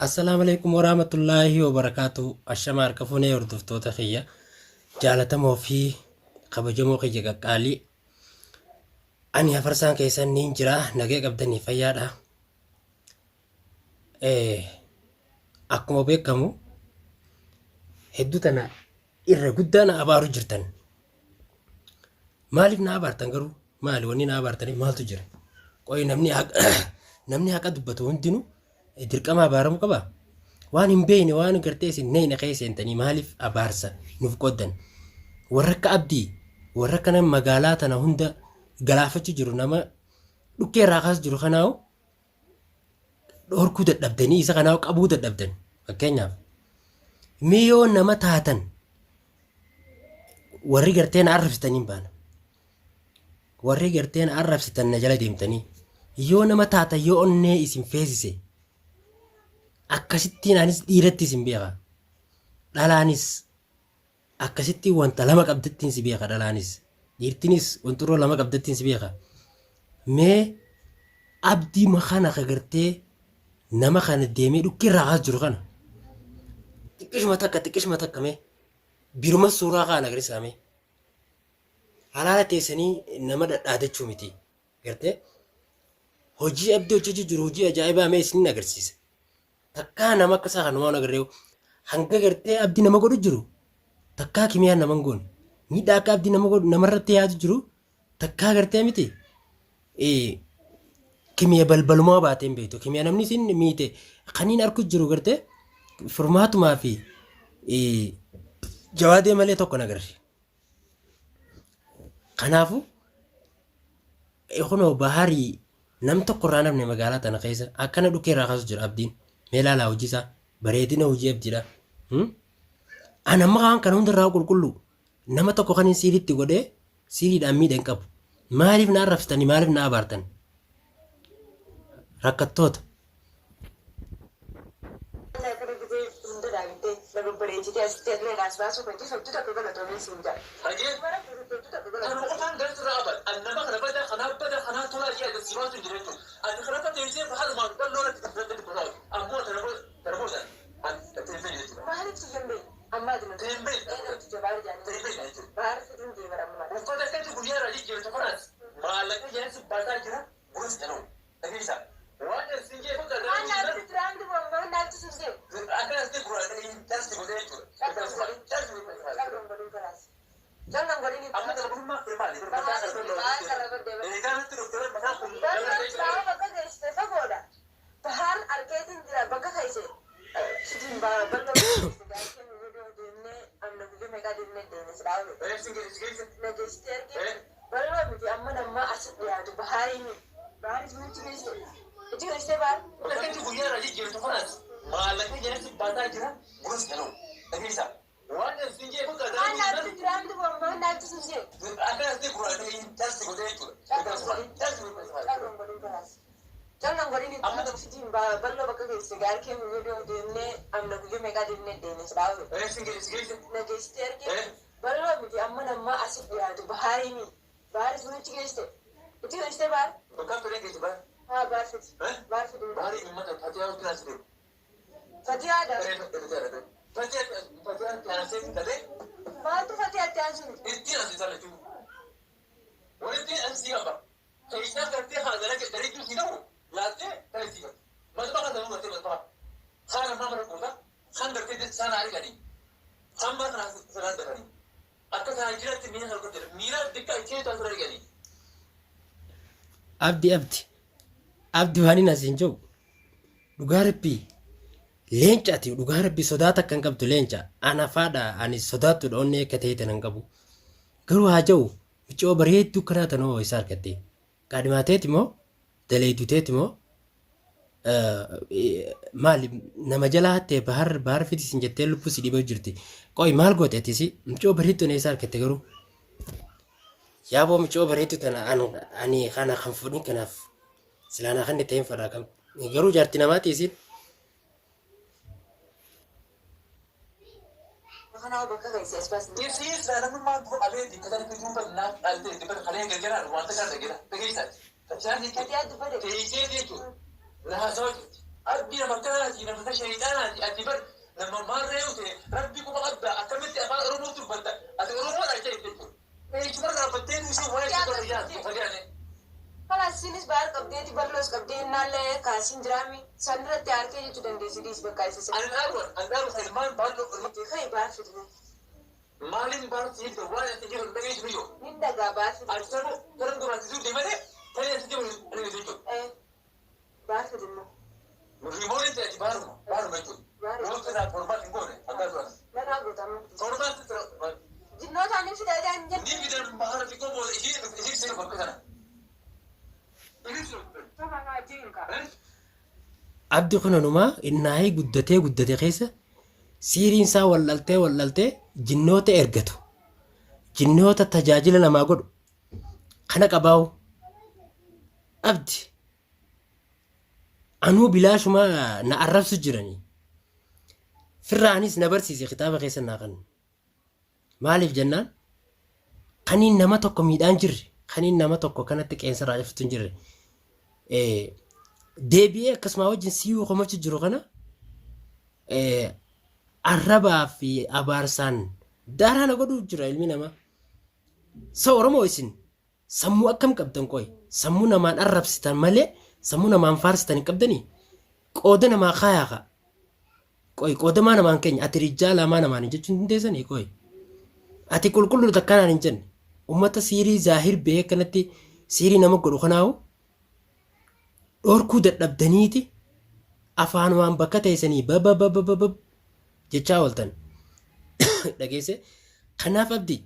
السلام عليكم ورحمة الله وبركاته. الشمار كفوني وردفتو تخيّة جالتمو في قبجمو خيّة قالي أني هفرسان كيسان نينجرا نجي قبدني فيادا إيه أكمو بيكمو هدوتنا إرى قدانا أبارو جرتن مالف نابارتن قرو مالي وني نابارتني مال تجري قوي نمني حق نمني حق دبتو هندنو درقما بارم قبا waan hin beekne waan gartee isin neeyna keesseentanii maaliif abaarsa nuuf qoddan warra akka abdii warra kana magaalaa tana hunda galaafachu jiru nama dhukkee irraa kaas jiru kanaawu dhorkuu dadhabdanii isa kanaawu qabuu dadhabdan fakkeenyaaf miyyoo nama taatan warri garteen arrabsitaniin baana warri garteen arrabsitan na jala deemtanii yoo nama taatan yoo onnee isin feesise akkasittiin anis dhiiratti isin beeka dhalaanis akkasittiin wanta lama qabdattiin si beeka dhalaanis dhiirtinis wanturoo lama qabdattiin si beeka mee abdii makana kagartee nama kana deemee dhukkirraa kaas jiru kana xiqqishuma takka mee biruma suuraa kaan agrisaame halaala teessanii nama dhadhaadachuu miti gartee hojii abdii hojjechuu jiru hojii ajaa'ibaa mee isinin agarsiisa takkaa nama akka isaa kanumaan agarreewu hanga gartee abdii nama godhu jiru takkaa kimiyaan nama goon miidhaa akka abdii nama godhu namarratti yaadu jiru takkaa gartee miti kimiya balbalumaa baateen beektu kimiya namni isin miite kaniin arku jiru gartee furmaatumaa fi jawaadee malee tokko nagarre kanaafu kunoo baharii nam tokko irraa namne magaalaa tana keessa akkana dhukkee irraa kaasu jira abdiin meelaalaa hojiisaa bareedina hojii abdiidha ana amma kan hundarraa qulqullu nama tokko kan siiriitti godhee siiriidhaan miidhan qabu maaliif na arrabsitanii maaliif na abaartan rakkattoota abdi waan hin asiin jiru dhugaa rabbii leencaati dhugaa rabbii sodaata kan qabdu leenca ana faadha ani sodaatudha onnee akka ta'e tanan qabu garuu haa ta'u miccoo bareedduu kanaa tanoo isaa argatte qaadimaateeti moo daleeduteeti moo maali nama jalaa hattee bahar fitisin jettee lubbuu si dhibee jirti qoy maal goote atisi miccoo bareedduu na isaa argatte garuu yaaboo miccoo bareedduu tana ani kana kan fudhin kanaaf silaana kan ta'een fadhaa kam garuu jaarti namaati isin Kana bakka keessa ispaas. Yeesi sana nama ko abe dikatan ko jumpa na alte dipat kale gajara wanta kan gajara begitu. Kacaan ni kati adu pada. Teise dia tu. Nah so أبي لما كانت نفس شيطان أتبر لما ما رأيته ربي كم أبدا أكملت أفعال رموت البلد أتقولون ولا شيء تقول إيش مرة بدين وشو وين شو رجال فجأة خلاص سينس بار قبضي بلوس قبضي نالله كاسين درامي سندر تيار के जो डंडे सीरीज बकाई से أنا سلمان بالو خي بار फिरने مالين بار سيد ولا تجي البيت بيو निंदा गा बार फिर أرسلوا كلام دوا تزود دماغه ثانية تجي أنا بيجو बार फिरने ريمون أنت بارو بيجو لو كنا فورمات نقول أكاد मैं ना बोलता हूँ فورمات जिन्नो थाने से दादा अंजन नहीं बिदर बाहर निको बोल इसी से बात करना abdi kunanumaa innaayee guddatee keessa siiriin isaa wallaltee jinnoota ergatu jinnoota tajaajila namaa godhu kana qabaa'u abdi anuu bilaashuma na arrabsu jiranii firraanis na barsiise kitaaba keessa naa kan maaliif jennaan kaniin nama tokko miidhaan jirre kaniin nama tokko kanatti qeensa raajaftu hin jirre deebi'ee akkasuma wajjin siiyuu komachu jiru kana arrabaa fi abaarsaan daaraana godhuuf jira ilmi namaa. Sa Oromoo isin sammuu akkam qabdan qoy sammuu namaan arrabsitan malee sammuu namaan faarsitan hin qabdanii qooda namaa kaayaa qoy qooda maa namaan keenya ati rijaalaa maa namaan hin jechuun hin deessanii qoy ati qulqulluu takkanaan hin jenne ummata siirii zaahir bee kanatti siirii nama godhu kanaawu dhorkuu dadhabdaniiti afaan waan bakka teessanii bababababab jechaa ooltan dhageesse kanaaf abdii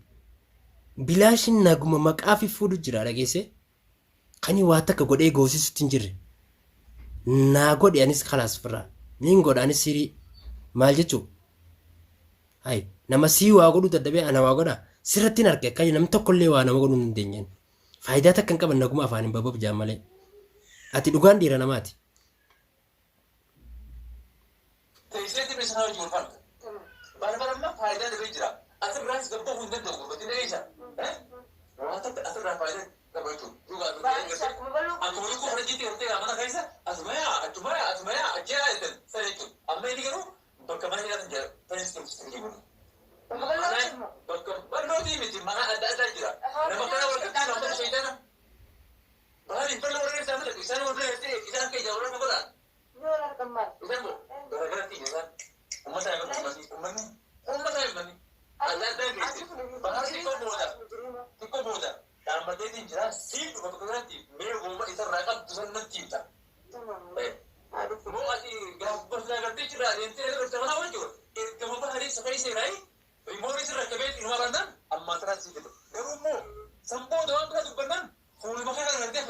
bilaashin naguma maqaa fi fuudhu jira dhageesse kani waa takka godhee goosisutti hin jirre naa godhe anis khalaas firraa niin godha anis siirii maal jechuu hay nama sii waa godhu dadhabee ana waa godha sirrattiin arge akka namni tokkollee waa nama godhuu hin dandeenyeen faayidaa takka hin qaban naguma afaan hin babab jaan malee ati dhugaan dhiira namaati. Teessee bisaa hojii ulfaata. Barbaadammaa faayidaa dhabee jira. Asirraas gabboo hunda danda'u gatiin eessa? Waan takka asirraa faayidaa qaba jechuudha. Akkuma lukkuu farajjiitti hirtee amana keessa asumayaa ajjaa jedhan sana jechuudha. Amma inni garuu bakka mana jiraatan jira. Tanis tursiisan jiru. Bakka bal'ootii miti mana adda addaa jira. Nama kana walqabxii nama shayitaana. Baali bal'oo warreen isaan mul'atu isaan warreen hirtee isaan keessa warreen godhaa. Isaan boo garaagaratti isaan ummata himanii adda addaa geesse. Baali xiqqoo booda dhaabbateetiin jira siif bakka kanatti mee uumma isarraa qabdu san natti himta. Moo ati gaafuma gartee jira adeemtee irratti mana wajjin ergama bahalii safari seeraayi rimoonni sirra qabeetti hima bannaan ammaa kanaa sii jedhu. Garuu immoo sanboota waan biraa dubbannaan fuuluma kana gartee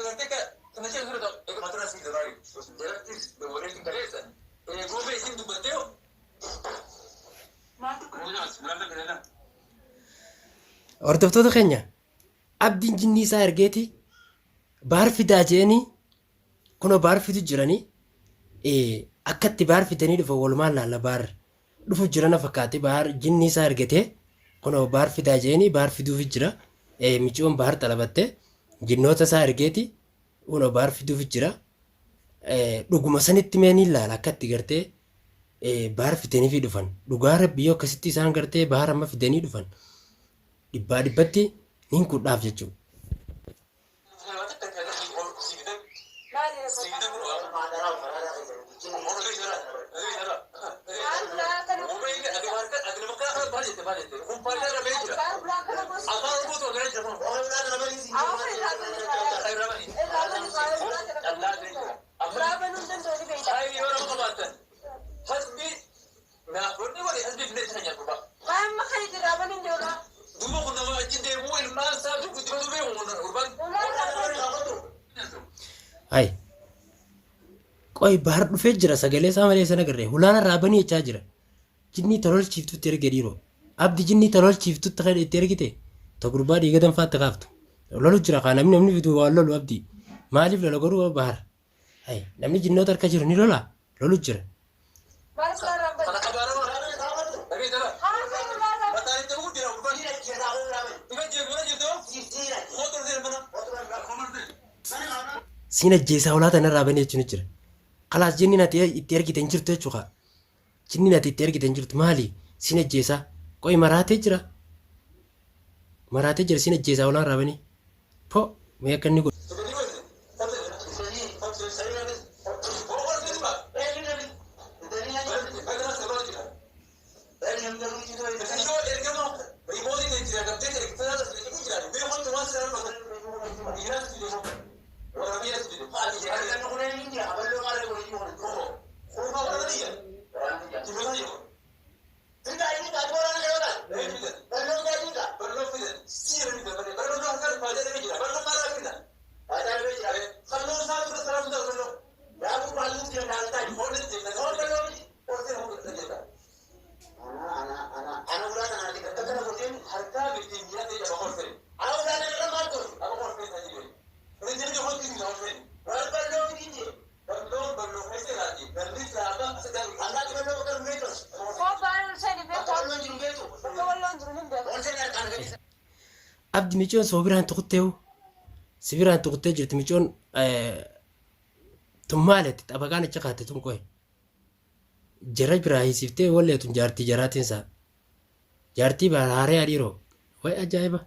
kana ishee sirra ta'u eeguma kanaa sii jedhu. Jalattis warreen kaleessan goobee isin dubbattee hoo? Hordoftoota keenya abdiin jinnii isaa ergeeti baar fidaa jeeni kunoo baar fidu jiranii akkatti baar fidanii dhufa walumaan laalla baar dhufu jirana fakkaate baar jinnii isaa ergetee kunoo baar fidaa jeeni baar fiduufi jira michoon baar xalabatte jinnoota isaa ergeeti kunoo baar fiduufi jira dhuguma sanitti meeniin laala akkatti gartee baar fidanii fi dhufan dhugaa rabbiyyoo akkasitti isaan gartee baar amma fidanii dhufan dhibbaa dhibbatti niin kudhaaf jechuudha. Ay qoy baar dhufee jira sagalee isaa malee sana garree hulaana raabanii jechaa jira jinnii tololchiiftutti erge dhiiroo abdi jinnii tololchiiftutti kan itti ergite ta gurbaa dhiiga danfaatti kaaftu lolu jira kaa namni fidu waan lolu abdi maaliif lola godhuu baar ay namni jinnoota harka jiru ni lola lolu jira. Siin ajjeesaa olaata narraa banee jechuun jira. Kalaas jinni nati itti ergite hin jirtu jechuudha. Jinni nati itti ergite hin jirtu maali? Sin ajjeesaa. Qo'i maraatee jira. Maraatee jira sin ajjeesaa olaan raabanii. Po mee akka inni godhu. Abdi micoon soobiraan tuqutteewu sibiraan tuquttee jirti micoon tun maaletti xabakaan acha kaate tun qo'e jara biraa hiisiftee walleetun jaartii jaraatiinsaa jaartii baaraaree adiiroo way ajaa'iba.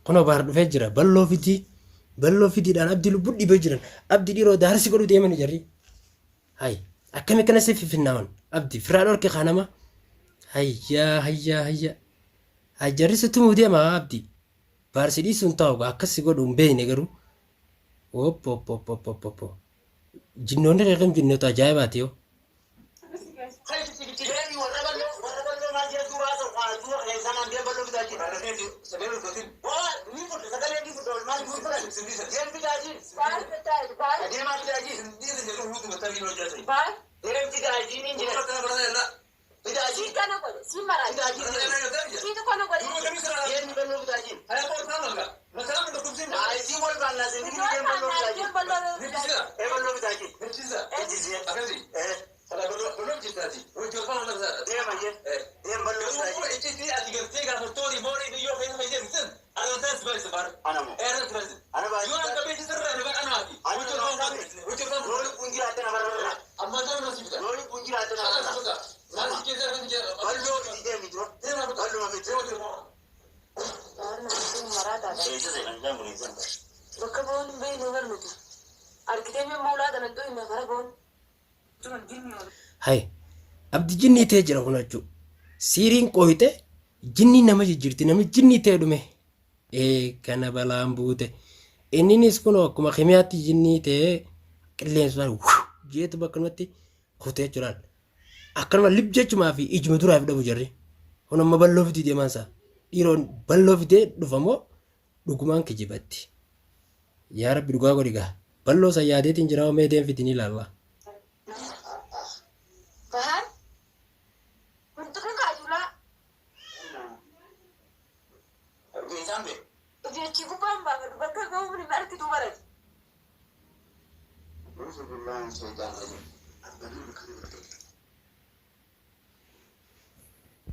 Kunoo baar dhufee jira balloo fidiidhaan abdi lubbuu dhibee jiran abdi dhiiroo daarsi godhu deemanii jarri. Hay akkami kana si fifinnaawan abdi firaa dhorke kanama hayyaa jarri si tumuu deema abdi baarsi dhiisuun taa'u akkasi godhu hin beekne garuu oppo jinnoonni reeqam jinnoota ajaa'ibaati yoo. Hay abdi jinni ta'e jira kun jechuudha. Siiriin qooyite jinni nama jijjiirti namni jinni ta'e dhume kana balaan buute inninis kun akkuma kimiyaatti jinni ta'e qilleensaan jeetu bakka namatti kutee jiraan akkanuma lib jechumaa fi ijuma duraaf dhabu jarri kun amma balloo fidii deemansa dhiiroon balloo fidee dhufamoo dhugumaan kijibatti yaa rabbi dhugaa godhigaa balloo sayyaadeetiin jira omee deem fidin ilaalla. Bismillahirrahmanirrahim.